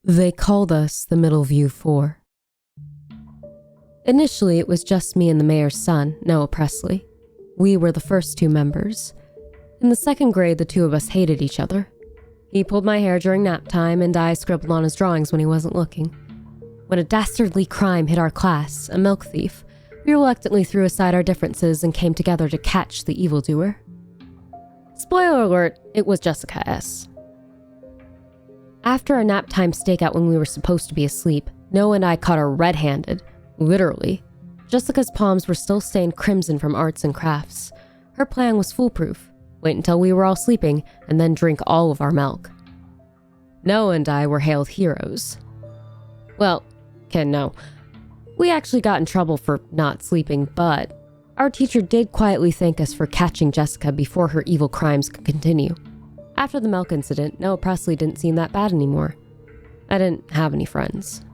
They called us the Middleview Four. Initially, it was just me and the mayor's son, Noah Presley. We were the first two members. In the second grade, the two of us hated each other. He pulled my hair during nap time, and I scribbled on his drawings when he wasn't looking. When a dastardly crime hit our class, a milk thief, we reluctantly threw aside our differences and came together to catch the evildoer. Spoiler alert, it was Jessica S. After a nap time stakeout when we were supposed to be asleep, Noah and I caught her red-handed. Literally. Jessica's palms were still stained crimson from arts and crafts. Her plan was foolproof. Wait until we were all sleeping, and then drink all of our milk. Noah and I were hailed heroes. Well, no. We actually got in trouble for not sleeping, but our teacher did quietly thank us for catching Jessica before her evil crimes could continue. After the milk incident, Noah Presley didn't seem that bad anymore. I didn't have any friends.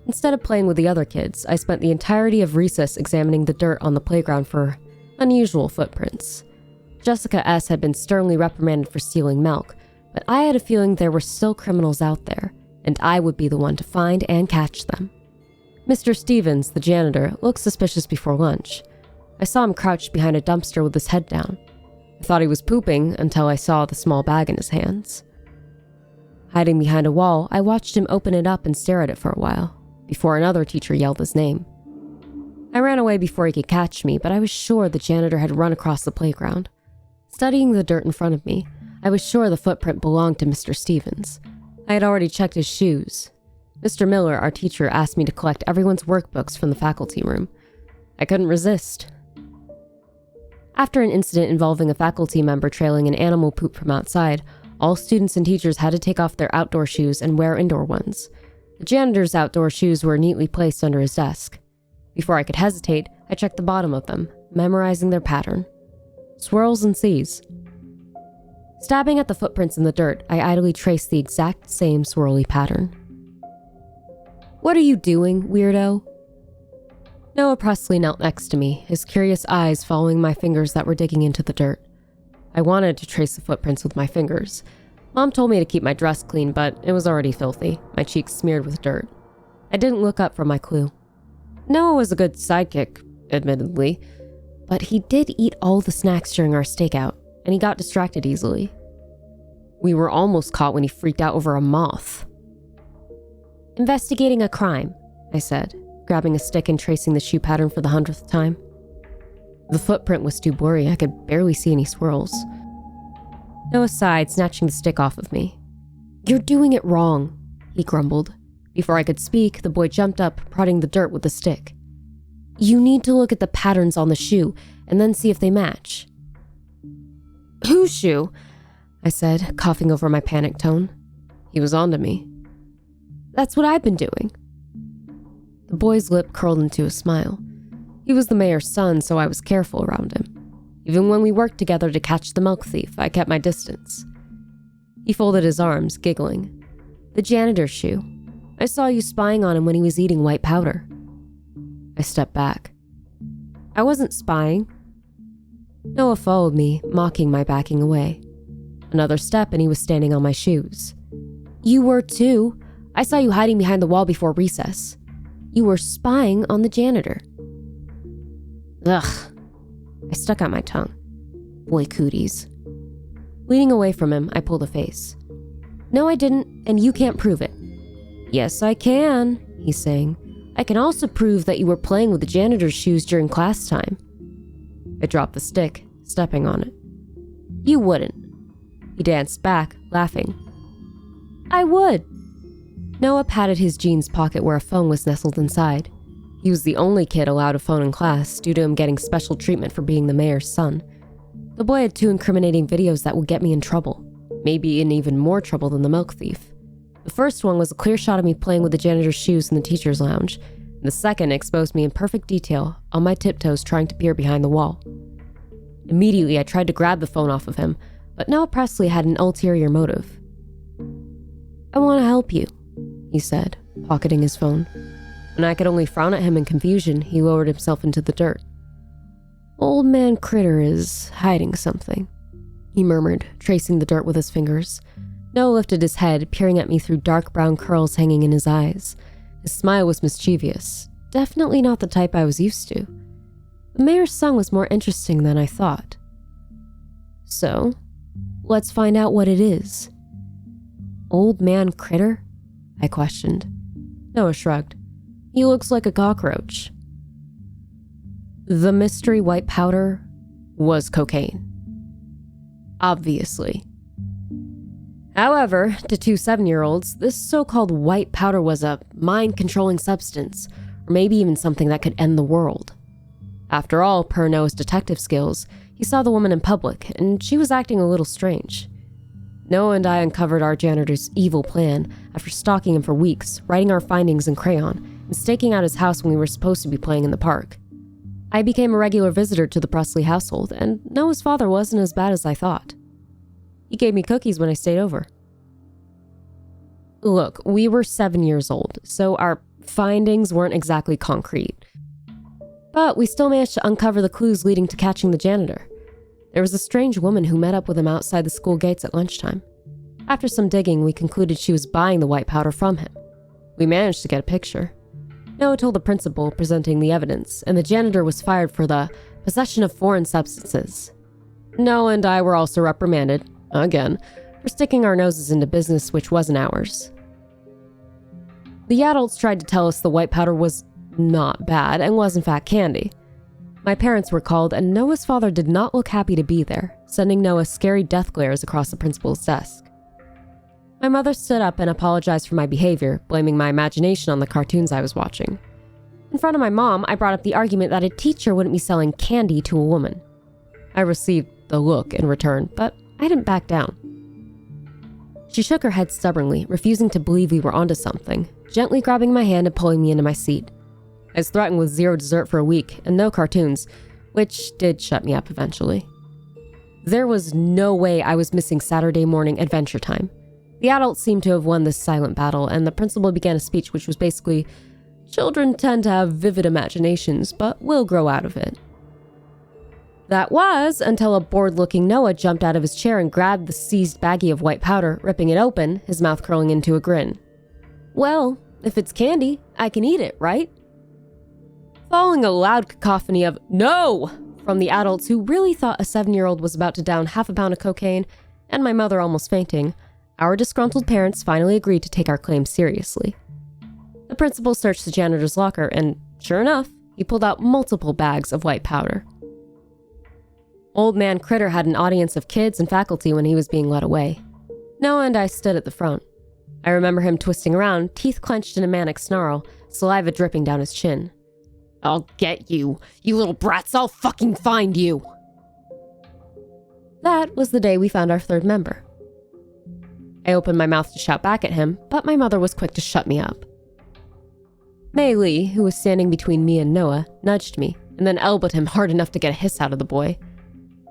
Instead of playing with the other kids, I spent the entirety of recess examining the dirt on the playground for unusual footprints. Jessica S. had been sternly reprimanded for stealing milk, but I had a feeling there were still criminals out there, and I would be the one to find and catch them. Mr. Stevens, the janitor, looked suspicious before lunch. I saw him crouched behind a dumpster with his head down. I thought he was pooping until I saw the small bag in his hands. Hiding behind a wall, I watched him open it up and stare at it for a while, before another teacher yelled his name. I ran away before he could catch me, but I was sure the janitor had run across the playground. Studying the dirt in front of me, I was sure the footprint belonged to Mr. Stevens. I had already checked his shoes. Mr. Miller, our teacher, asked me to collect everyone's workbooks from the faculty room. I couldn't resist. After an incident involving a faculty member trailing an animal poop from outside, all students and teachers had to take off their outdoor shoes and wear indoor ones. The janitor's outdoor shoes were neatly placed under his desk. Before I could hesitate, I checked the bottom of them, memorizing their pattern. Swirls and C's. Stabbing at the footprints in the dirt, I idly traced the exact same swirly pattern. "What are you doing, weirdo?" Noah Presley knelt next to me, his curious eyes following my fingers that were digging into the dirt. I wanted to trace the footprints with my fingers. Mom told me to keep my dress clean, but it was already filthy, my cheeks smeared with dirt. I didn't look up for my clue. Noah was a good sidekick, admittedly, but he did eat all the snacks during our stakeout, and he got distracted easily. We were almost caught when he freaked out over a moth. "Investigating a crime," I said, grabbing a stick and tracing the shoe pattern for the 100th time. The footprint was too blurry, I could barely see any swirls. Noah sighed, snatching the stick off of me. "You're doing it wrong," he grumbled. Before I could speak, the boy jumped up, prodding the dirt with the stick. "You need to look at the patterns on the shoe, and then see if they match." "Whose shoe?" I said, coughing over my panic tone. He was onto me. "That's what I've been doing." The boy's lip curled into a smile. He was the mayor's son, so I was careful around him. Even when we worked together to catch the milk thief, I kept my distance. He folded his arms, giggling. "The janitor's shoe. I saw you spying on him when he was eating white powder." I stepped back. "I wasn't spying." Noah followed me, mocking my backing away. Another step and he was standing on my shoes. "You were too. I saw you hiding behind the wall before recess. You were spying on the janitor." Ugh. I stuck out my tongue. Boy cooties. Leaning away from him, I pulled a face. "No, I didn't, and you can't prove it." "Yes, I can," he's saying. "I can also prove that you were playing with the janitor's shoes during class time." I dropped the stick, stepping on it. "You wouldn't." He danced back, laughing. "I would." Noah patted his jeans pocket where a phone was nestled inside. He was the only kid allowed a phone in class due to him getting special treatment for being the mayor's son. The boy had 2 incriminating videos that would get me in trouble, maybe in even more trouble than the milk thief. The first one was a clear shot of me playing with the janitor's shoes in the teacher's lounge, and the second exposed me in perfect detail, on my tiptoes trying to peer behind the wall. Immediately, I tried to grab the phone off of him, but Noah Presley had an ulterior motive. "I want to help you," he said, pocketing his phone. When I could only frown at him in confusion, he lowered himself into the dirt. "Old man Critter is hiding something," he murmured, tracing the dirt with his fingers. Noah lifted his head, peering at me through dark brown curls hanging in his eyes. His smile was mischievous, definitely not the type I was used to. The mayor's son was more interesting than I thought. So, let's find out what it is. Old man critter? I questioned. Noah shrugged. He looks like a cockroach. The mystery white powder was cocaine. Obviously. However, to two 7-year-olds, this so-called white powder was a mind-controlling substance, or maybe even something that could end the world. After all, per Noah's detective skills, he saw the woman in public, and she was acting a little strange. Noah and I uncovered our janitor's evil plan after stalking him for weeks, writing our findings in crayon, and staking out his house when we were supposed to be playing in the park. I became a regular visitor to the Presley household, and Noah's father wasn't as bad as I thought. He gave me cookies when I stayed over. Look, we were 7 years old, so our findings weren't exactly concrete. But we still managed to uncover the clues leading to catching the janitor. There was a strange woman who met up with him outside the school gates at lunchtime. After some digging, we concluded she was buying the white powder from him. We managed to get a picture. Noah told the principal, presenting the evidence, and the janitor was fired for the possession of foreign substances. Noah and I were also reprimanded, again, for sticking our noses into business which wasn't ours. The adults tried to tell us the white powder was not bad and was in fact candy. My parents were called, and Noah's father did not look happy to be there, sending Noah scary death glares across the principal's desk. My mother stood up and apologized for my behavior, blaming my imagination on the cartoons I was watching. In front of my mom, I brought up the argument that a teacher wouldn't be selling candy to a woman. I received the look in return, but I didn't back down. She shook her head stubbornly, refusing to believe we were onto something, gently grabbing my hand and pulling me into my seat. I was threatened with zero dessert for a week and no cartoons, which did shut me up eventually. There was no way I was missing Saturday morning adventure time. The adults seemed to have won this silent battle, and the principal began a speech which was basically, children tend to have vivid imaginations, but will grow out of it. That was until a bored-looking Noah jumped out of his chair and grabbed the seized baggie of white powder, ripping it open, his mouth curling into a grin. Well, if it's candy, I can eat it, right? Following a loud cacophony of "No!" from the adults who really thought a 7-year-old was about to down half a pound of cocaine, and my mother almost fainting, our disgruntled parents finally agreed to take our claims seriously. The principal searched the janitor's locker, and sure enough, he pulled out multiple bags of white powder. Old man Critter had an audience of kids and faculty when he was being led away. Noah and I stood at the front. I remember him twisting around, teeth clenched in a manic snarl, saliva dripping down his chin. "I'll get you, you little brats, I'll fucking find you!" That was the day we found our third member. I opened my mouth to shout back at him, but my mother was quick to shut me up. Mei Lee, who was standing between me and Noah, nudged me, and then elbowed him hard enough to get a hiss out of the boy.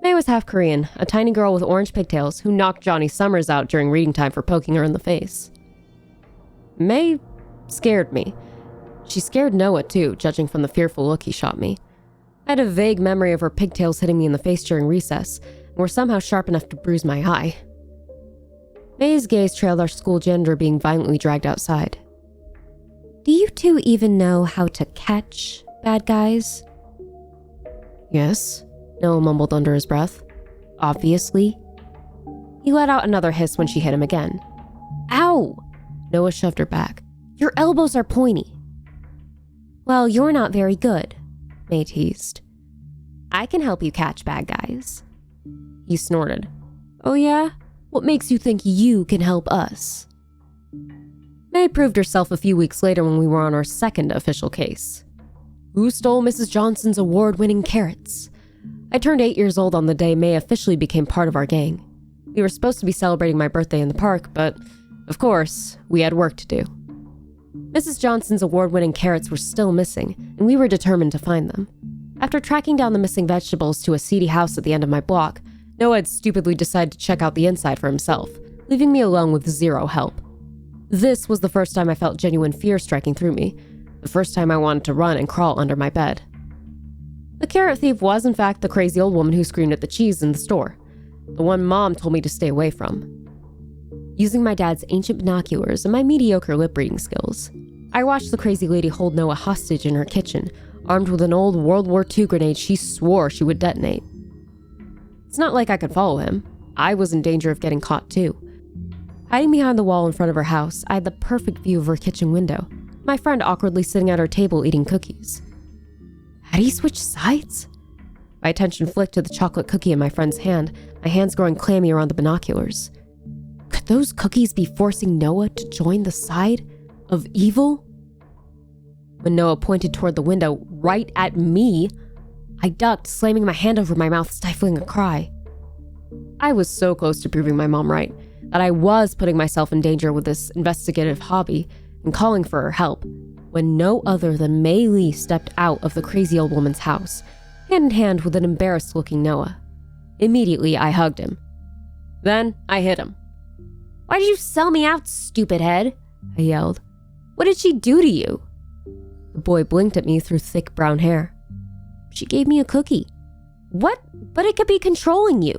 Mei was half Korean, a tiny girl with orange pigtails who knocked Johnny Summers out during reading time for poking her in the face. Mei scared me. She scared Noah too, judging from the fearful look he shot me. I had a vague memory of her pigtails hitting me in the face during recess, and were somehow sharp enough to bruise my eye. Mei's gaze trailed our school janitor being violently dragged outside. "Do you two even know how to catch bad guys?" "Yes," Noah mumbled under his breath. "Obviously." He let out another hiss when she hit him again. "Ow!" Noah shoved her back. "Your elbows are pointy." "Well, you're not very good," Mei teased. "I can help you catch bad guys." He snorted. "Oh yeah? What makes you think you can help us?" Mei proved herself a few weeks later when we were on our second official case. Who stole Mrs. Johnson's award-winning carrots? I turned 8 years old on the day Mei officially became part of our gang. We were supposed to be celebrating my birthday in the park, but, of course, we had work to do. Mrs. Johnson's award-winning carrots were still missing, and we were determined to find them. After tracking down the missing vegetables to a seedy house at the end of my block, Noah had stupidly decided to check out the inside for himself, leaving me alone with zero help. This was the first time I felt genuine fear striking through me, the first time I wanted to run and crawl under my bed. The carrot thief was, in fact, the crazy old woman who screamed at the cheese in the store, the one Mom told me to stay away from. Using my dad's ancient binoculars and my mediocre lip-reading skills, I watched the crazy lady hold Noah hostage in her kitchen, armed with an old World War II grenade she swore she would detonate. It's not like I could follow him. I was in danger of getting caught too. Hiding behind the wall in front of her house, I had the perfect view of her kitchen window, my friend awkwardly sitting at her table eating cookies. Had he switched sides? My attention flicked to the chocolate cookie in my friend's hand, my hands growing clammy around the binoculars. Could those cookies be forcing Noah to join the side of evil? When Noah pointed toward the window, right at me, I ducked, slamming my hand over my mouth, stifling a cry. I was so close to proving my mom right, that I was putting myself in danger with this investigative hobby and calling for her help, when no other than Mei Lee stepped out of the crazy old woman's house, hand in hand with an embarrassed-looking Noah. Immediately, I hugged him. Then, I hit him. "Why did you sell me out, stupid head?" I yelled. "What did she do to you?" The boy blinked at me through thick brown hair. "She gave me a cookie." "What? But it could be controlling you."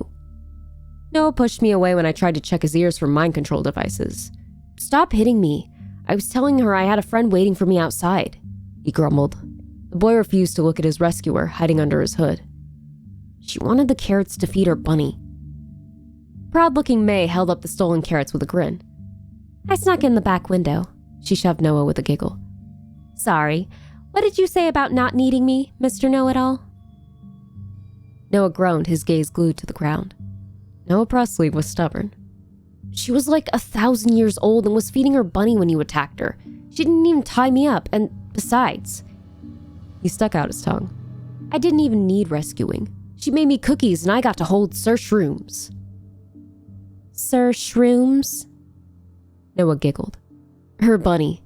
Noah pushed me away when I tried to check his ears for mind control devices. "Stop hitting me. I was telling her I had a friend waiting for me outside," he grumbled. The boy refused to look at his rescuer, hiding under his hood. "She wanted the carrots to feed her bunny." Proud-looking May held up the stolen carrots with a grin. "I snuck in the back window," she shoved Noah with a giggle. "Sorry. What did you say about not needing me, Mr. Know-It-All?" Noah groaned, his gaze glued to the ground. Noah Presley was stubborn. "She was like 1,000 years old and was feeding her bunny when you attacked her. She didn't even tie me up, and besides..." He stuck out his tongue. "I didn't even need rescuing. She made me cookies and I got to hold Sir Shrooms." "Sir Shrooms?" Noah giggled. "Her bunny."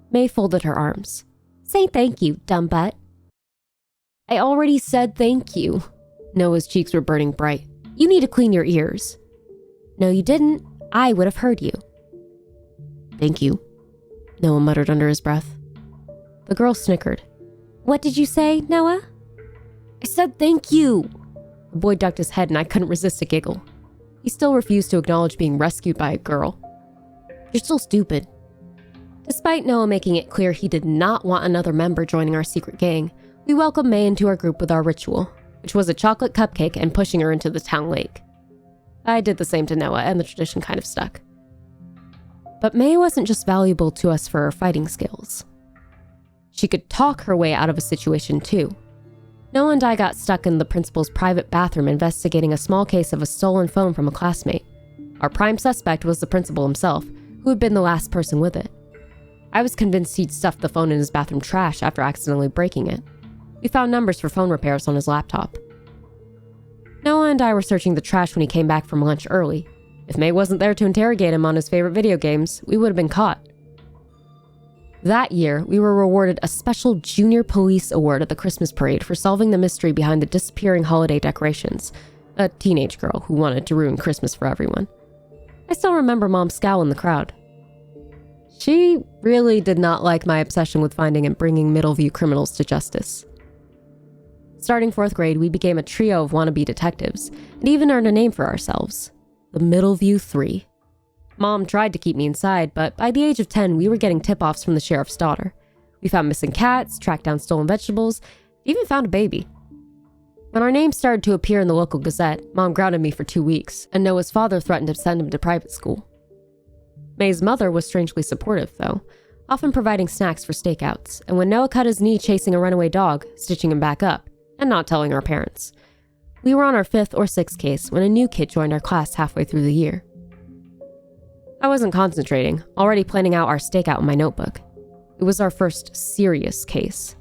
May folded her arms. "Say thank you, dumb butt." "I already said thank you." Noah's cheeks were burning bright. "You need to clean your ears." "No, you didn't. I would have heard you." "Thank you," Noah muttered under his breath. The girl snickered. "What did you say, Noah?" "I said thank you." The boy ducked his head and I couldn't resist a giggle. He still refused to acknowledge being rescued by a girl. "You're still stupid." Despite Noah making it clear he did not want another member joining our secret gang, we welcomed May into our group with our ritual, which was a chocolate cupcake and pushing her into the town lake. I did the same to Noah, and the tradition kind of stuck. But May wasn't just valuable to us for her fighting skills. She could talk her way out of a situation too. Noah and I got stuck in the principal's private bathroom investigating a small case of a stolen phone from a classmate. Our prime suspect was the principal himself, who had been the last person with it. I was convinced he'd stuffed the phone in his bathroom trash after accidentally breaking it. We found numbers for phone repairs on his laptop. Noah and I were searching the trash when he came back from lunch early. If May wasn't there to interrogate him on his favorite video games, we would have been caught. That year, we were rewarded a special Junior Police Award at the Christmas parade for solving the mystery behind the disappearing holiday decorations, a teenage girl who wanted to ruin Christmas for everyone. I still remember Mom's scowl in the crowd. She really did not like my obsession with finding and bringing Middleview criminals to justice. Starting 4th grade, we became a trio of wannabe detectives, and even earned a name for ourselves, the Middleview 3. Mom tried to keep me inside, but by the age of 10, we were getting tip-offs from the sheriff's daughter. We found missing cats, tracked down stolen vegetables, even found a baby. When our names started to appear in the local gazette, Mom grounded me for 2 weeks, and Noah's father threatened to send him to private school. May's mother was strangely supportive, though, often providing snacks for stakeouts, and when Noah cut his knee chasing a runaway dog, stitching him back up, and not telling our parents. We were on our 5th or 6th case when a new kid joined our class halfway through the year. I wasn't concentrating, already planning out our stakeout in my notebook. It was our first serious case.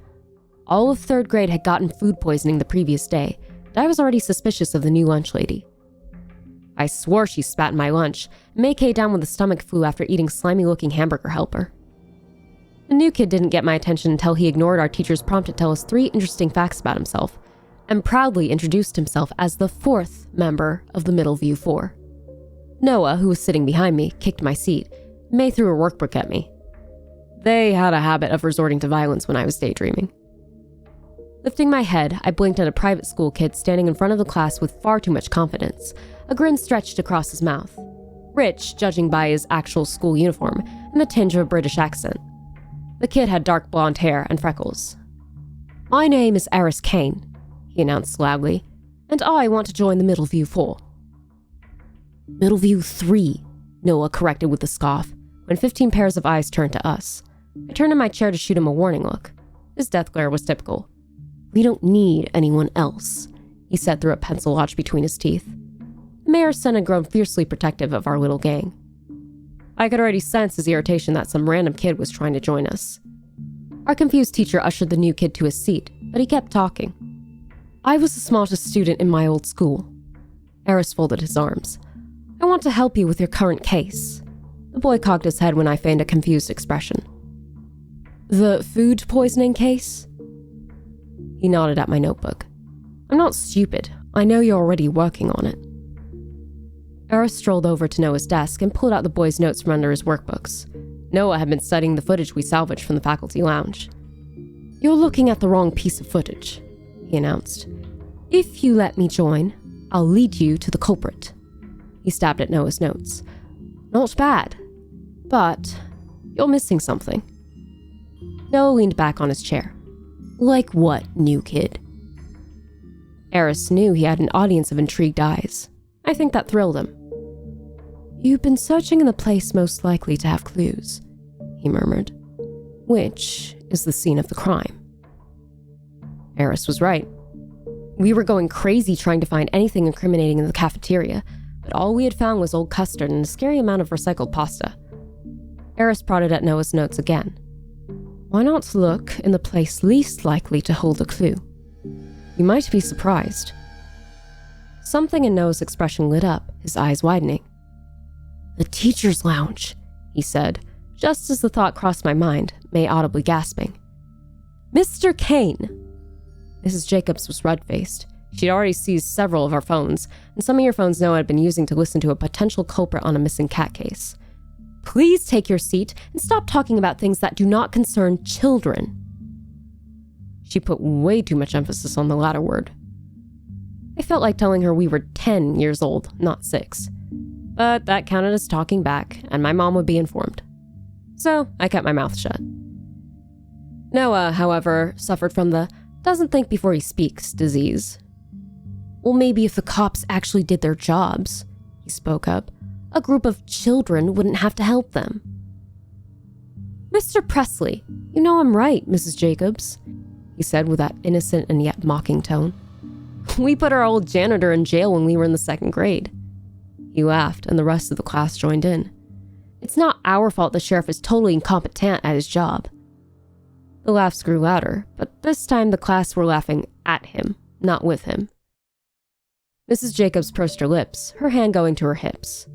All of 3rd grade had gotten food poisoning the previous day, and I was already suspicious of the new lunch lady. I swore she spat in my lunch, and May came down with a stomach flu after eating slimy-looking hamburger helper. The new kid didn't get my attention until he ignored our teacher's prompt to tell us 3 interesting facts about himself, and proudly introduced himself as the 4th member of the Middleview 4. Noah, who was sitting behind me, kicked my seat. May threw her workbook at me. They had a habit of resorting to violence when I was daydreaming. Lifting my head, I blinked at a private school kid standing in front of the class with far too much confidence. A grin stretched across his mouth. Rich, judging by his actual school uniform and the tinge of a British accent. The kid had dark blonde hair and freckles. "My name is Eris Kane," he announced loudly, "and I want to join the Middleview 4. "Middleview 3, Noah corrected with a scoff, when 15 pairs of eyes turned to us. I turned in my chair to shoot him a warning look. His death glare was typical. "We don't need anyone else," he said through a pencil lodged between his teeth. The mayor's son had grown fiercely protective of our little gang. I could already sense his irritation that some random kid was trying to join us. Our confused teacher ushered the new kid to his seat, but he kept talking. "I was the smartest student in my old school." Eris folded his arms. "I want to help you with your current case." The boy cocked his head when I feigned a confused expression. "The food poisoning case?" He nodded at my notebook. "I'm not stupid. I know you're already working on it." Eris strolled over to Noah's desk and pulled out the boy's notes from under his workbooks. Noah had been studying the footage we salvaged from the faculty lounge. "You're looking at the wrong piece of footage," he announced. "If you let me join, I'll lead you to the culprit." He stabbed at Noah's notes. "Not bad, but you're missing something." Noah leaned back on his chair. "Like what, new kid?" Eris knew he had an audience of intrigued eyes. I think that thrilled him. "You've been searching in the place most likely to have clues," he murmured. "Which is the scene of the crime." Eris was right. We were going crazy trying to find anything incriminating in the cafeteria, but all we had found was old custard and a scary amount of recycled pasta. Eris prodded at Noah's notes again. "Why not look in the place least likely to hold a clue? You might be surprised." Something in Noah's expression lit up, his eyes widening. "The teacher's lounge," he said, just as the thought crossed my mind, May audibly gasping. "Mr. Kane!" Mrs. Jacobs was red-faced. She'd already seized several of our phones, and some earphones Noah had been using to listen to a potential culprit on a missing cat case. "Please take your seat and stop talking about things that do not concern children." She put way too much emphasis on the latter word. I felt like telling her we were 10 years old, not 6. But that counted as talking back, and my mom would be informed. So I kept my mouth shut. Noah, however, suffered from the "doesn't think before he speaks" disease. "Well, maybe if the cops actually did their jobs," he spoke up, "a group of children wouldn't have to help them." "Mr. Presley, you know I'm right, Mrs. Jacobs," he said with that innocent and yet mocking tone. "We put our old janitor in jail when we were in the 2nd grade." He laughed, and the rest of the class joined in. "It's not our fault the sheriff is totally incompetent at his job." The laughs grew louder, but this time the class were laughing at him, not with him. Mrs. Jacobs pursed her lips, her hand going to her hips.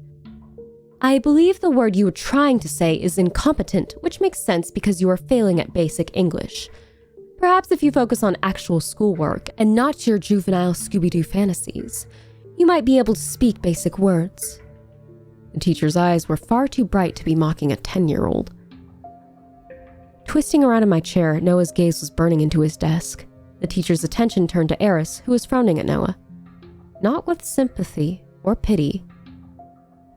"I believe the word you were trying to say is incompetent, which makes sense because you are failing at basic English. Perhaps if you focus on actual schoolwork and not your juvenile Scooby-Doo fantasies, you might be able to speak basic words." The teacher's eyes were far too bright to be mocking a 10-year-old. Twisting around in my chair, Noah's gaze was burning into his desk. The teacher's attention turned to Eris, who was frowning at Noah. Not with sympathy or pity.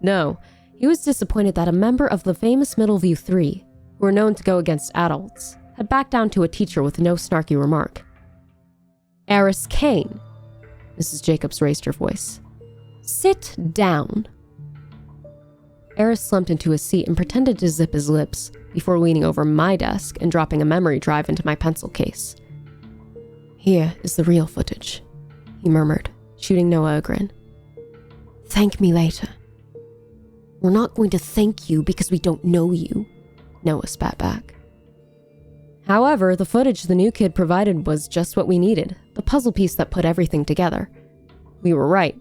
No, he was disappointed that a member of the famous Middleview 3, who were known to go against adults, had backed down to a teacher with no snarky remark. "Eris Kane," Mrs. Jacobs raised her voice. "Sit down." Eris slumped into his seat and pretended to zip his lips before leaning over my desk and dropping a memory drive into my pencil case. "Here is the real footage," he murmured, shooting Noah a grin. "Thank me later." "We're not going to thank you because we don't know you," Noah spat back. However, the footage the new kid provided was just what we needed, the puzzle piece that put everything together. We were right.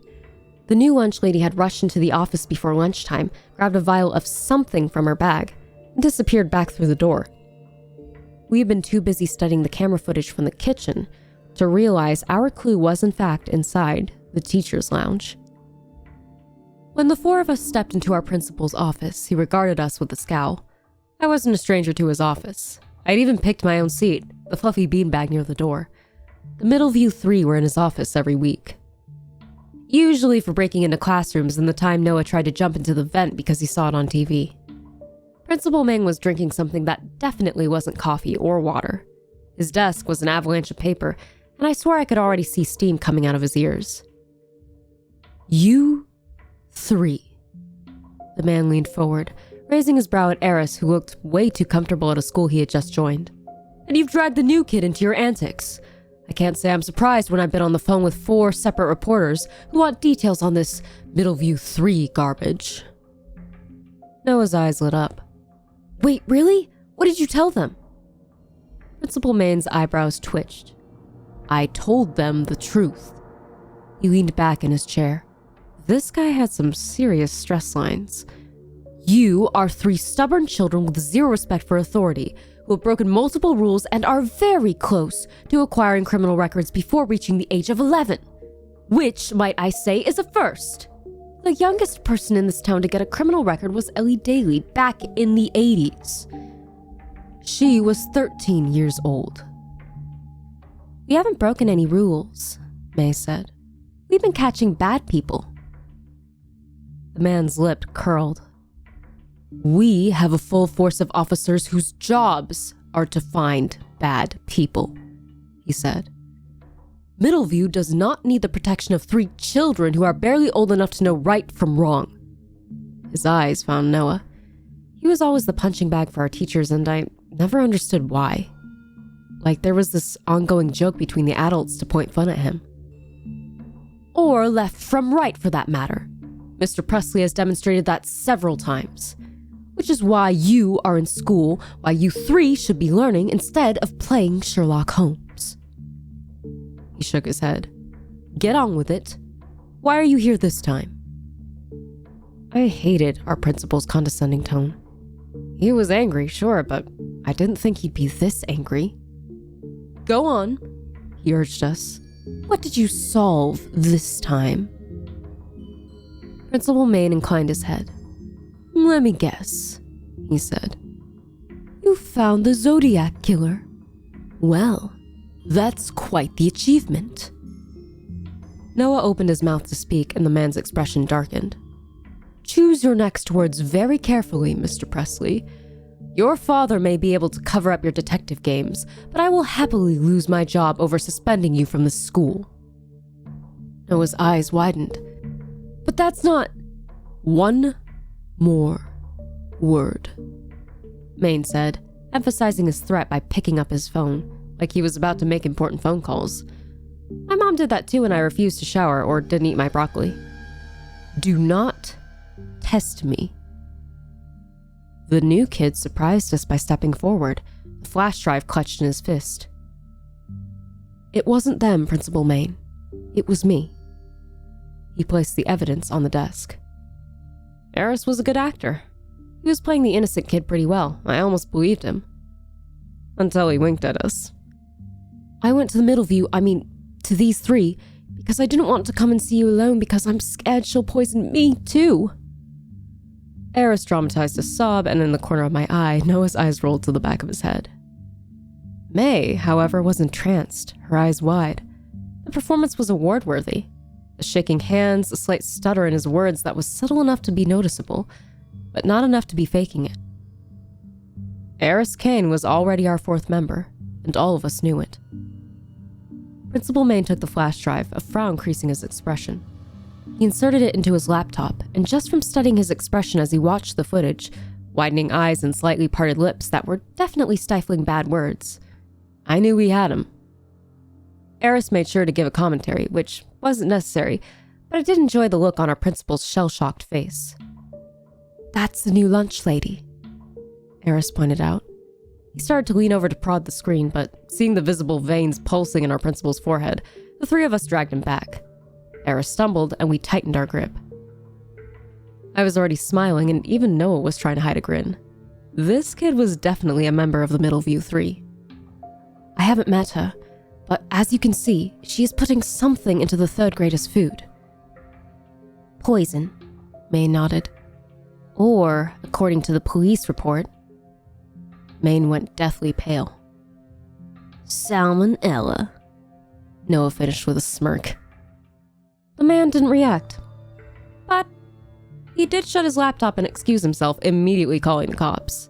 The new lunch lady had rushed into the office before lunchtime, grabbed a vial of something from her bag, and disappeared back through the door. We had been too busy studying the camera footage from the kitchen to realize our clue was in fact inside the teacher's lounge. When the 4 of us stepped into our principal's office, he regarded us with a scowl. I wasn't a stranger to his office. I'd even picked my own seat, the fluffy beanbag near the door. The Middleview 3 were in his office every week. Usually for breaking into classrooms and the time Noah tried to jump into the vent because he saw it on TV. Principal Main was drinking something that definitely wasn't coffee or water. His desk was an avalanche of paper, and I swore I could already see steam coming out of his ears. You 3. The man leaned forward, raising his brow at Eris, who looked way too comfortable at a school he had just joined. And you've dragged the new kid into your antics. I can't say I'm surprised when I've been on the phone with 4 separate reporters who want details on this Middleview 3 garbage. Noah's eyes lit up. Wait, really? What did you tell them? Principal Main's eyebrows twitched. I told them the truth. He leaned back in his chair. This guy had some serious stress lines. You are 3 stubborn children with zero respect for authority, who have broken multiple rules and are very close to acquiring criminal records before reaching the age of 11. Which, might I say, is a first. The youngest person in this town to get a criminal record was Ellie Daly back in the 80s. She was 13 years old. We haven't broken any rules, May said. We've been catching bad people. The man's lip curled. We have a full force of officers whose jobs are to find bad people, he said. Middleview does not need the protection of 3 children who are barely old enough to know right from wrong. His eyes found Noah. He was always the punching bag for our teachers, and I never understood why. Like there was this ongoing joke between the adults to point fun at him. Or left from right, for that matter. Mr. Presley has demonstrated that several times. Which is why you are in school, why you 3 should be learning instead of playing Sherlock Holmes. He shook his head. Get on with it. Why are you here this time? I hated our principal's condescending tone. He was angry, sure, but I didn't think he'd be this angry. Go on, he urged us. What did you solve this time? Principal Main inclined his head. Let me guess, he said. You found the Zodiac Killer. Well, that's quite the achievement. Noah opened his mouth to speak, and the man's expression darkened. Choose your next words very carefully, Mr. Presley. Your father may be able to cover up your detective games, but I will happily lose my job over suspending you from the school. Noah's eyes widened. But that's not... One more word, Maine said, emphasizing his threat by picking up his phone, like he was about to make important phone calls. My mom did that too when I refused to shower or didn't eat my broccoli. Do not test me. The new kid surprised us by stepping forward, the flash drive clutched in his fist. It wasn't them, Principal Maine. It was me. He placed the evidence on the desk. Eris was a good actor. He was playing the innocent kid pretty well. I almost believed him. Until he winked at us. I went to the Middleview, to these 3, because I didn't want to come and see you alone because I'm scared she'll poison me too. Eris dramatized a sob, and in the corner of my eye, Noah's eyes rolled to the back of his head. May, however, was entranced, her eyes wide. The performance was award-worthy. The shaking hands, a slight stutter in his words that was subtle enough to be noticeable, but not enough to be faking it. Eris Kane was already our 4th member, and all of us knew it. Principal Maine took the flash drive, a frown creasing his expression. He inserted it into his laptop, and just from studying his expression as he watched the footage, widening eyes and slightly parted lips that were definitely stifling bad words, I knew we had him. Eris made sure to give a commentary, which wasn't necessary, but I did enjoy the look on our principal's shell-shocked face. That's the new lunch lady, Eris pointed out. He started to lean over to prod the screen, but seeing the visible veins pulsing in our principal's forehead, the 3 of us dragged him back. Eris stumbled, and we tightened our grip. I was already smiling, and even Noah was trying to hide a grin. This kid was definitely a member of the Middleview 3. I haven't met her, but as you can see, she is putting something into the 3rd graders' food. Poison, May nodded. Or, according to the police report, Maine went deathly pale. Salmonella, Noah finished with a smirk. The man didn't react. But he did shut his laptop and excuse himself, immediately calling the cops.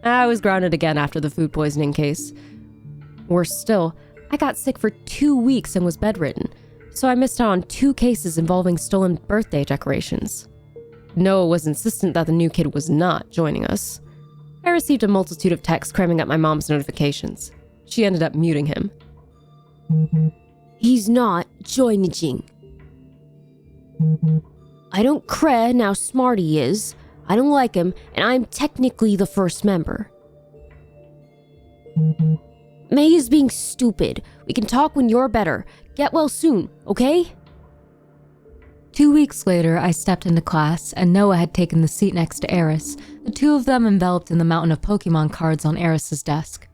I was grounded again after the food poisoning case. Worse still, I got sick for 2 weeks and was bedridden, so I missed out on 2 cases involving stolen birthday decorations. Noah was insistent that the new kid was not joining us. I received a multitude of texts cramming up my mom's notifications. She ended up muting him. He's not joining. I don't care how smart he is. I don't like him, and I'm technically the first member. May is being stupid. We can talk when you're better. Get well soon, okay? 2 weeks later, I stepped into class, and Noah had taken the seat next to Eris, the two of them enveloped in the mountain of Pokemon cards on Eris's desk.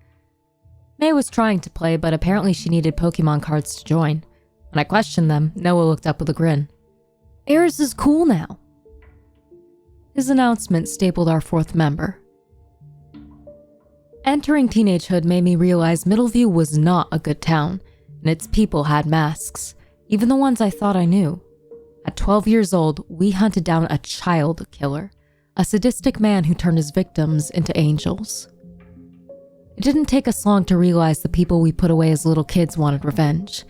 May was trying to play, but apparently she needed Pokemon cards to join. When I questioned them, Noah looked up with a grin. Eris is cool now. His announcement stapled our 4th member. Entering teenagehood made me realize Middleview was not a good town, and its people had masks, even the ones I thought I knew. At 12 years old, we hunted down a child killer, a sadistic man who turned his victims into angels. It didn't take us long to realize the people we put away as little kids wanted revenge,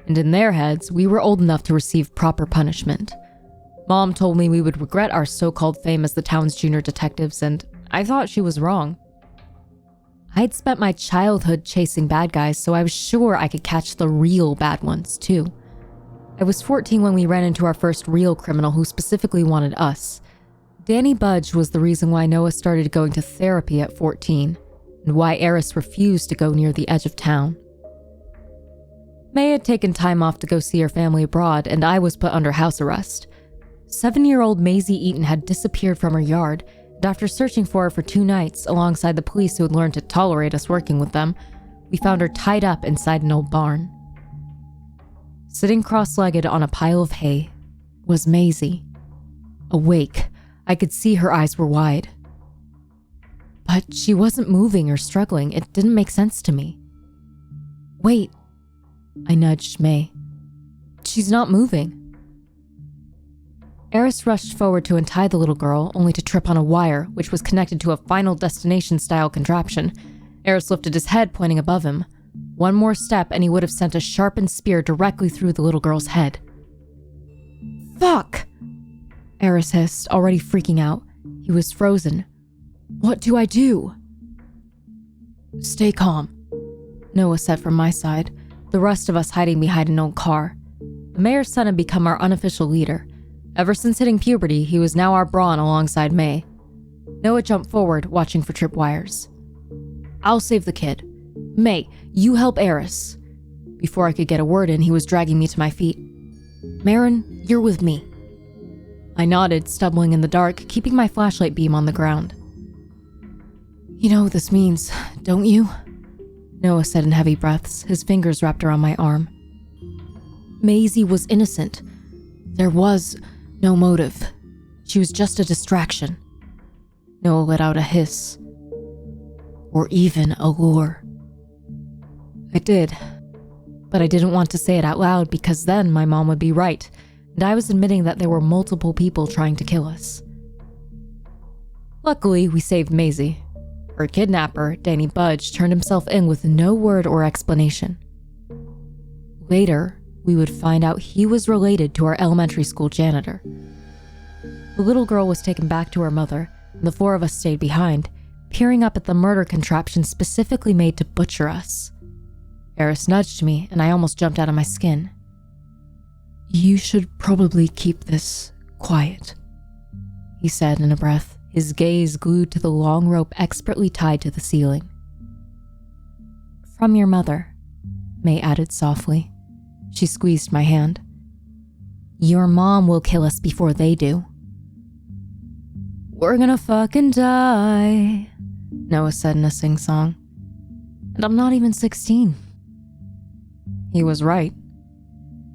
and in their heads, we were old enough to receive proper punishment. Mom told me we would regret our so-called fame as the town's junior detectives, and I thought she was wrong. I'd spent my childhood chasing bad guys, so I was sure I could catch the real bad ones, too. I was 14 when we ran into our first real criminal who specifically wanted us. Danny Budge was the reason why Noah started going to therapy at 14, and why Eris refused to go near the edge of town. May had taken time off to go see her family abroad, and I was put under house arrest. 7-year-old Maisie Eaton had disappeared from her yard, and after searching for her for 2 nights alongside the police who had learned to tolerate us working with them, we found her tied up inside an old barn. Sitting cross-legged on a pile of hay was Maisie. Awake, I could see her eyes were wide. But she wasn't moving or struggling. It didn't make sense to me. Wait, I nudged May. She's not moving. Eris rushed forward to untie the little girl, only to trip on a wire, which was connected to a Final Destination-style contraption. Eris lifted his head, pointing above him. One more step, and he would have sent a sharpened spear directly through the little girl's head. Fuck! Eris hissed, already freaking out. He was frozen. What do I do? Stay calm, Noah said from my side, the rest of us hiding behind an old car. The mayor's son had become our unofficial leader. Ever since hitting puberty, he was now our brawn alongside May. Noah jumped forward, watching for tripwires. I'll save the kid. May, you help Eris. Before I could get a word in, he was dragging me to my feet. Marin, you're with me. I nodded, stumbling in the dark, keeping my flashlight beam on the ground. You know what this means, don't you? Noah said in heavy breaths, his fingers wrapped around my arm. Maisie was innocent. There was no motive. She was just a distraction. Noah let out a hiss. Or even a lure. I did, but I didn't want to say it out loud because then my mom would be right, and I was admitting that there were multiple people trying to kill us. Luckily, we saved Maisie. Her kidnapper, Danny Budge, turned himself in with no word or explanation. Later, we would find out he was related to our elementary school janitor. The little girl was taken back to her mother, and the 4 of us stayed behind, peering up at the murder contraption specifically made to butcher us. Eris nudged me, and I almost jumped out of my skin. You should probably keep this quiet, he said in a breath, his gaze glued to the long rope expertly tied to the ceiling. From your mother, May added softly. She squeezed my hand. Your mom will kill us before they do. We're gonna fucking die, Noah said in a sing-song. And I'm not even 16. He was right.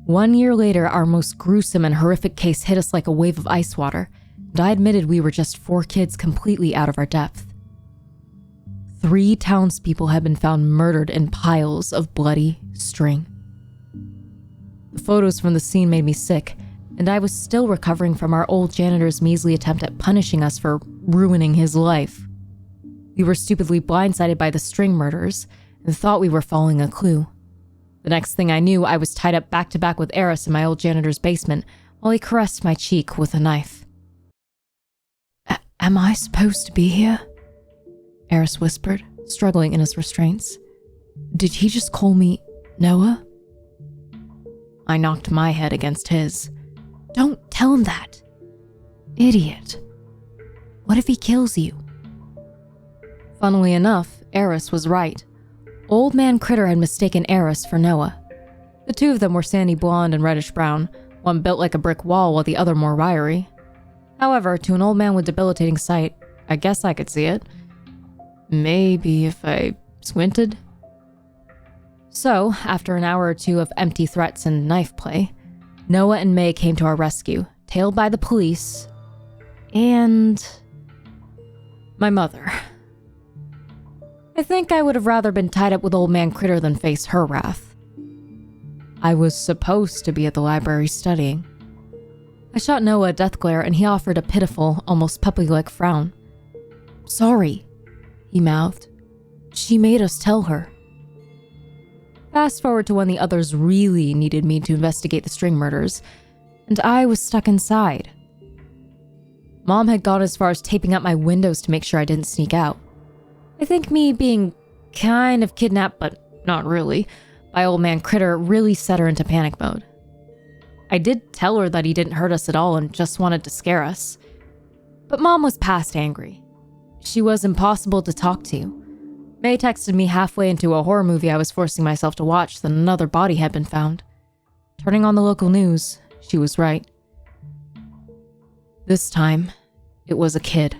1 year later, our most gruesome and horrific case hit us like a wave of ice water, and I admitted we were just 4 kids completely out of our depth. 3 townspeople had been found murdered in piles of bloody string. The photos from the scene made me sick, and I was still recovering from our old janitor's measly attempt at punishing us for ruining his life. We were stupidly blindsided by the string murders and thought we were following a clue. The next thing I knew, I was tied up back to back with Eris in my old janitor's basement while he caressed my cheek with a knife. Am I supposed to be here? Eris whispered, struggling in his restraints. Did he just call me Noah? I knocked my head against his. Don't tell him that. Idiot. What if he kills you? Funnily enough, Eris was right. Old Man Critter had mistaken Eris for Noah. The two of them were sandy blonde and reddish brown, one built like a brick wall while the other more wiry. However, to an old man with debilitating sight, I guess I could see it. Maybe if I squinted. So, after an hour or two of empty threats and knife play, Noah and May came to our rescue, tailed by the police, and my mother. I think I would have rather been tied up with Old Man Critter than face her wrath. I was supposed to be at the library studying. I shot Noah a death glare and he offered a pitiful, almost puppy-like frown. Sorry, he mouthed. She made us tell her. Fast forward to when the others really needed me to investigate the string murders, and I was stuck inside. Mom had gone as far as taping up my windows to make sure I didn't sneak out. I think me being kind of kidnapped, but not really, by Old Man Critter really set her into panic mode. I did tell her that he didn't hurt us at all and just wanted to scare us. But Mom was past angry. She was impossible to talk to. May texted me halfway into a horror movie I was forcing myself to watch that another body had been found. Turning on the local news, she was right. This time, it was a kid.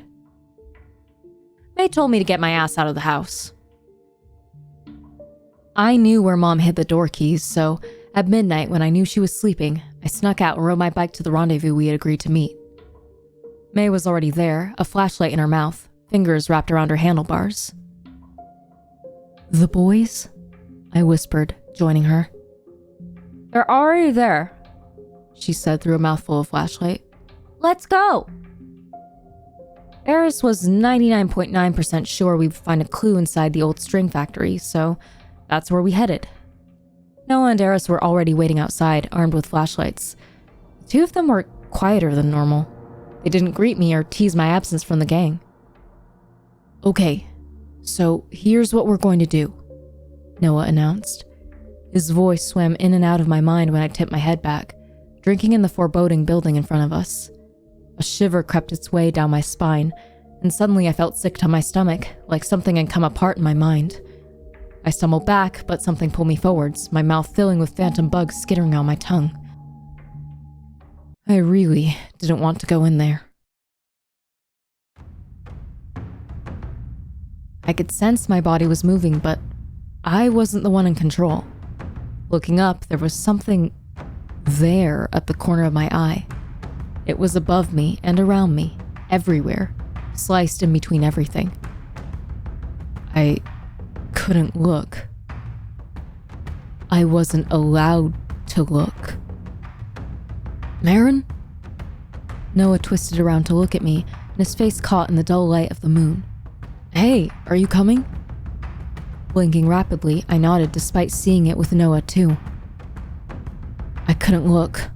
May told me to get my ass out of the house. I knew where Mom hid the door keys, so at midnight when I knew she was sleeping, I snuck out and rode my bike to the rendezvous we had agreed to meet. May was already there, a flashlight in her mouth, fingers wrapped around her handlebars. The boys? I whispered, joining her. They're already there, she said through a mouthful of flashlight. Let's go! Eris was 99.9% sure we would find a clue inside the old string factory, so that's where we headed. Noah and Eris were already waiting outside, armed with flashlights. The two of them were quieter than normal. They didn't greet me or tease my absence from the gang. Okay, so here's what we're going to do, Noah announced. His voice swam in and out of my mind when I tipped my head back, drinking in the foreboding building in front of us. A shiver crept its way down my spine, and suddenly I felt sick to my stomach, like something had come apart in my mind. I stumbled back, but something pulled me forwards, my mouth filling with phantom bugs skittering on my tongue. I really didn't want to go in there. I could sense my body was moving, but I wasn't the one in control. Looking up, there was something there at the corner of my eye. It was above me and around me, everywhere, sliced in between everything. I couldn't look. I wasn't allowed to look. Marin? Noah twisted around to look at me, and his face caught in the dull light of the moon. Hey, are you coming? Blinking rapidly, I nodded despite seeing it with Noah too. I couldn't look.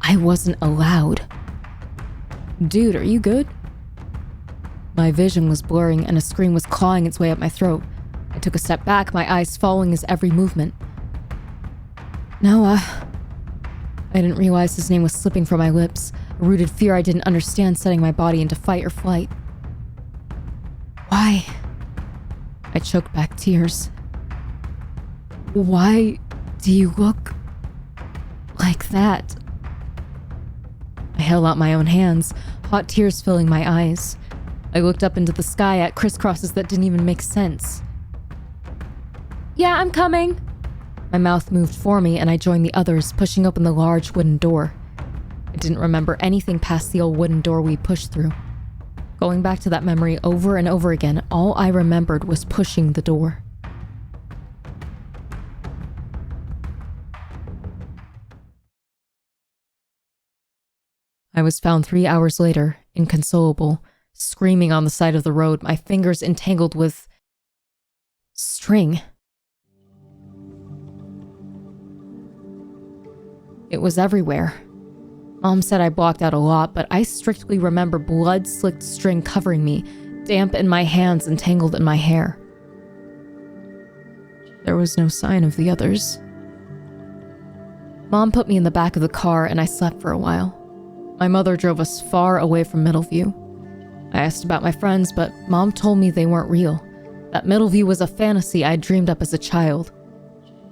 I wasn't allowed. Dude, are you good? My vision was blurring and a scream was clawing its way up my throat. I took a step back, my eyes following his every movement. Noah. I didn't realize his name was slipping from my lips, a rooted fear I didn't understand setting my body into fight or flight. Why? I choked back tears. Why do you look like that? I held out my own hands, hot tears filling my eyes. I looked up into the sky at crisscrosses that didn't even make sense. Yeah, I'm coming. My mouth moved for me and I joined the others, pushing open the large wooden door. I didn't remember anything past the old wooden door we pushed through. Going back to that memory over and over again, all I remembered was pushing the door. I was found 3 hours later, inconsolable, screaming on the side of the road, my fingers entangled with string. It was everywhere. Mom said I blocked out a lot, but I strictly remember blood-slicked string covering me, damp in my hands and tangled in my hair. There was no sign of the others. Mom put me in the back of the car and I slept for a while. My mother drove us far away from Middleview. I asked about my friends, but Mom told me they weren't real, that Middleview was a fantasy I dreamed up as a child.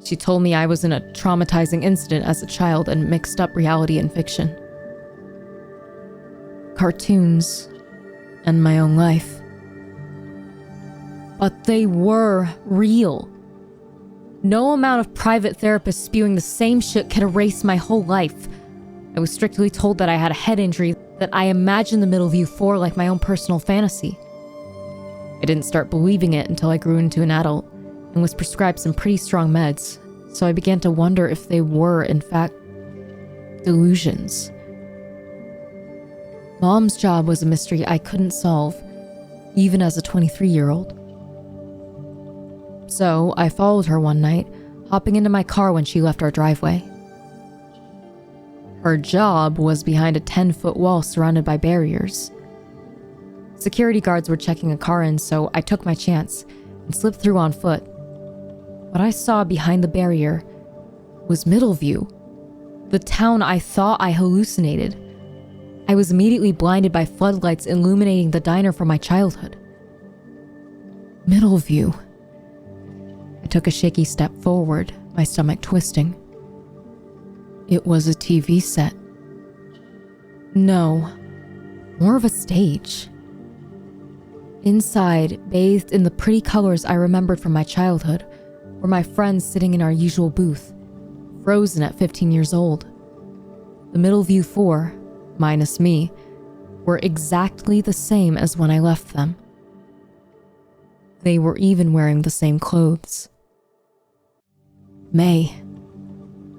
She told me I was in a traumatizing incident as a child and mixed up reality and fiction. Cartoons and my own life. But they were real. No amount of private therapists spewing the same shit could erase my whole life. I was strictly told that I had a head injury, that I imagined the Middleview 4 like my own personal fantasy. I didn't start believing it until I grew into an adult and was prescribed some pretty strong meds, so I began to wonder if they were, in fact, delusions. Mom's job was a mystery I couldn't solve, even as a 23-year-old. So I followed her one night, hopping into my car when she left our driveway. Her job was behind a 10-foot wall surrounded by barriers. Security guards were checking a car in, so I took my chance and slipped through on foot. What I saw behind the barrier was Middleview, the town I thought I hallucinated. I was immediately blinded by floodlights illuminating the diner from my childhood. Middleview. I took a shaky step forward, my stomach twisting. It was a TV set. No, more of a stage. Inside, bathed in the pretty colors I remembered from my childhood, were my friends sitting in our usual booth, frozen at 15 years old. The Middleview 4, minus me, were exactly the same as when I left them. They were even wearing the same clothes. May.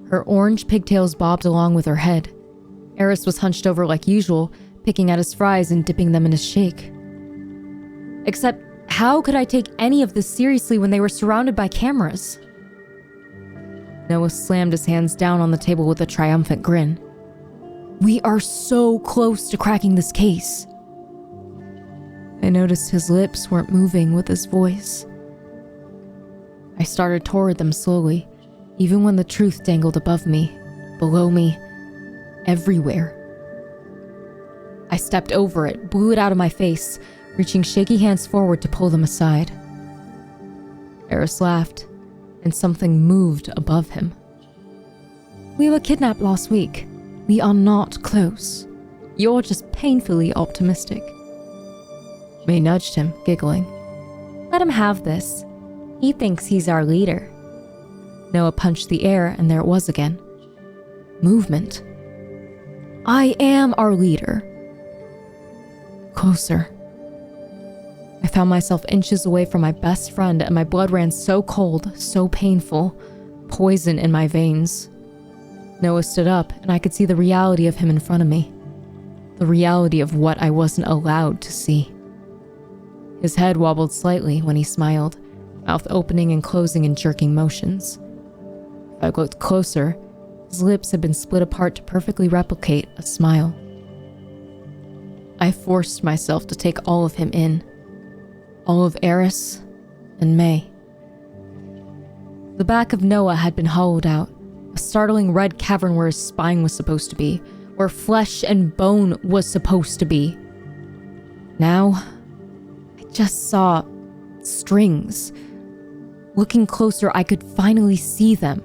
Her orange pigtails bobbed along with her head. Eris was hunched over like usual, picking at his fries and dipping them in his shake. Except, how could I take any of this seriously when they were surrounded by cameras? Noah slammed his hands down on the table with a triumphant grin. We are so close to cracking this case. I noticed his lips weren't moving with his voice. I started toward them slowly, even when the truth dangled above me, below me, everywhere. I stepped over it, blew it out of my face, reaching shaky hands forward to pull them aside. Eris laughed, and something moved above him. We were kidnapped last week. We are not close. You're just painfully optimistic. May nudged him, giggling. Let him have this. He thinks he's our leader. Noah punched the air, and there it was again. Movement. I am our leader. Closer. I found myself inches away from my best friend, and my blood ran so cold, so painful, poison in my veins. Noah stood up, and I could see the reality of him in front of me. The reality of what I wasn't allowed to see. His head wobbled slightly when he smiled, mouth opening and closing in jerking motions. If I looked closer, his lips had been split apart to perfectly replicate a smile. I forced myself to take all of him in. All of Eris and May. The back of Noah had been hollowed out, a startling red cavern where his spine was supposed to be, where flesh and bone was supposed to be. Now, I just saw strings. Looking closer, I could finally see them.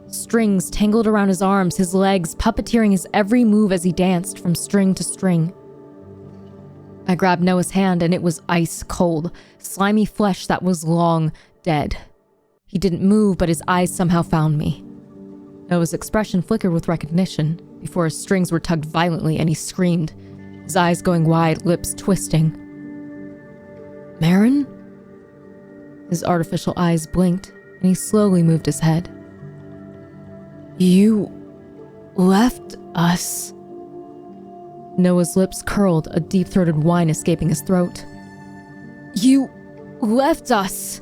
Strings tangled around his arms, his legs, puppeteering his every move as he danced from string to string. I grabbed Noah's hand and it was ice cold, slimy flesh that was long dead. He didn't move, but his eyes somehow found me. Noah's expression flickered with recognition before his strings were tugged violently and he screamed, his eyes going wide, lips twisting. Marin? His artificial eyes blinked and he slowly moved his head. You left us. Noah's lips curled, a deep-throated whine escaping his throat. "You left us!"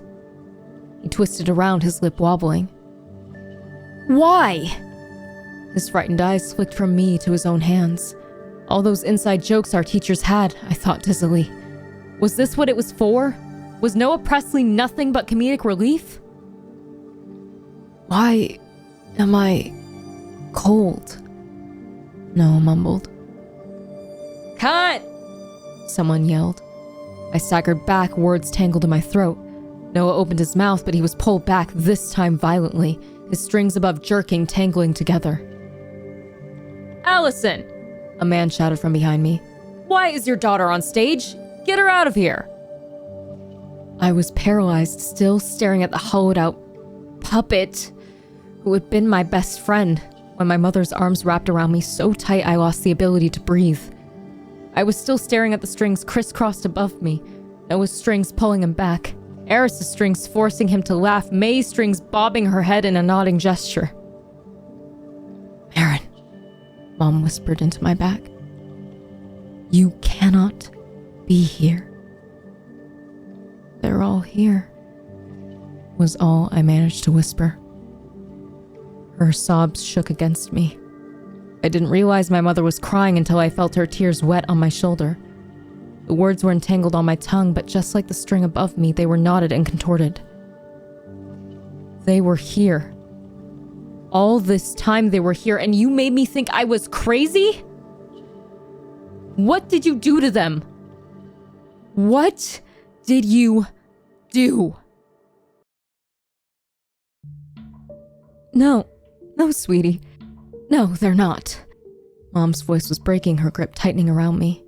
He twisted around, his lip wobbling. "Why?" His frightened eyes flicked from me to his own hands. All those inside jokes our teachers had, I thought dizzily. Was this what it was for? Was Noah Presley nothing but comedic relief? "Why am I cold?" Noah mumbled. "Cut!" someone yelled. I staggered back, words tangled in my throat. Noah opened his mouth, but he was pulled back, this time violently, his strings above jerking, tangling together. "Allison!" a man shouted from behind me. "Why is your daughter on stage? Get her out of here!" I was paralyzed, still staring at the hollowed-out puppet who had been my best friend when my mother's arms wrapped around me so tight I lost the ability to breathe. I was still staring at the strings crisscrossed above me. Noah's strings pulling him back. Eris's strings forcing him to laugh. May's strings bobbing her head in a nodding gesture. "Aaron," Mom whispered into my back. "You cannot be here." "They're all here," was all I managed to whisper. Her sobs shook against me. I didn't realize my mother was crying until I felt her tears wet on my shoulder. The words were entangled on my tongue, but just like the string above me, they were knotted and contorted. They were here. All this time they were here, and you made me think I was crazy? What did you do to them? What did you do? No, sweetie. No, they're not. Mom's voice was breaking, her grip tightening around me.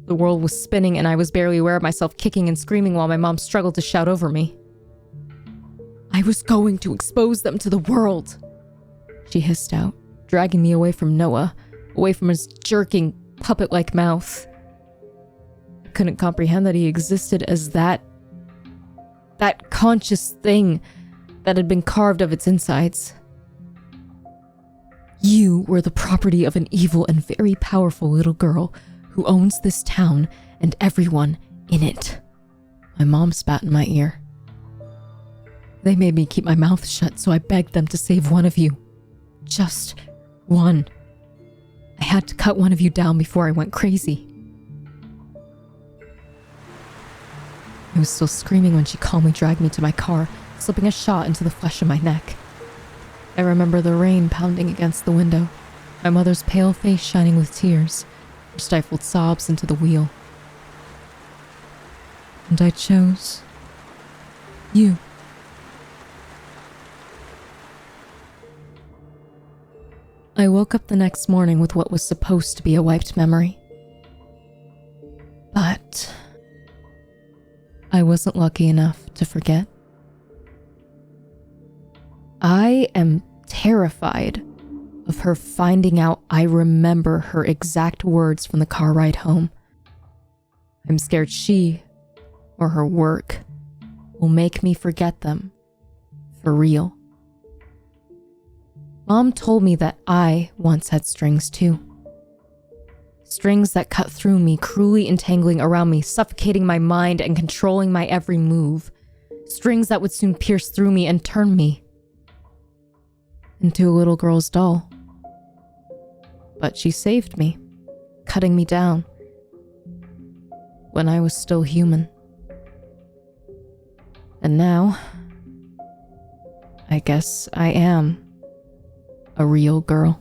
The world was spinning, and I was barely aware of myself kicking and screaming while my mom struggled to shout over me. "I was going to expose them to the world," she hissed out, dragging me away from Noah, away from his jerking, puppet-like mouth. I couldn't comprehend that he existed as that conscious thing that had been carved of its insides. "You were the property of an evil and very powerful little girl who owns this town and everyone in it." My mom spat in my ear. "They made me keep my mouth shut, so I begged them to save one of you. Just one. I had to cut one of you down before I went crazy." I was still screaming when she calmly dragged me to my car, slipping a shot into the flesh of my neck. I remember the rain pounding against the window, my mother's pale face shining with tears, her stifled sobs into the wheel. And I chose you. I woke up the next morning with what was supposed to be a wiped memory. But I wasn't lucky enough to forget. I am terrified of her finding out I remember her exact words from the car ride home. I'm scared she, or her work, will make me forget them. For real. Mom told me that I once had strings too. Strings that cut through me, cruelly entangling around me, suffocating my mind and controlling my every move. Strings that would soon pierce through me and turn me into a little girl's doll. But she saved me, cutting me down when I was still human. And now, I guess I am a real girl.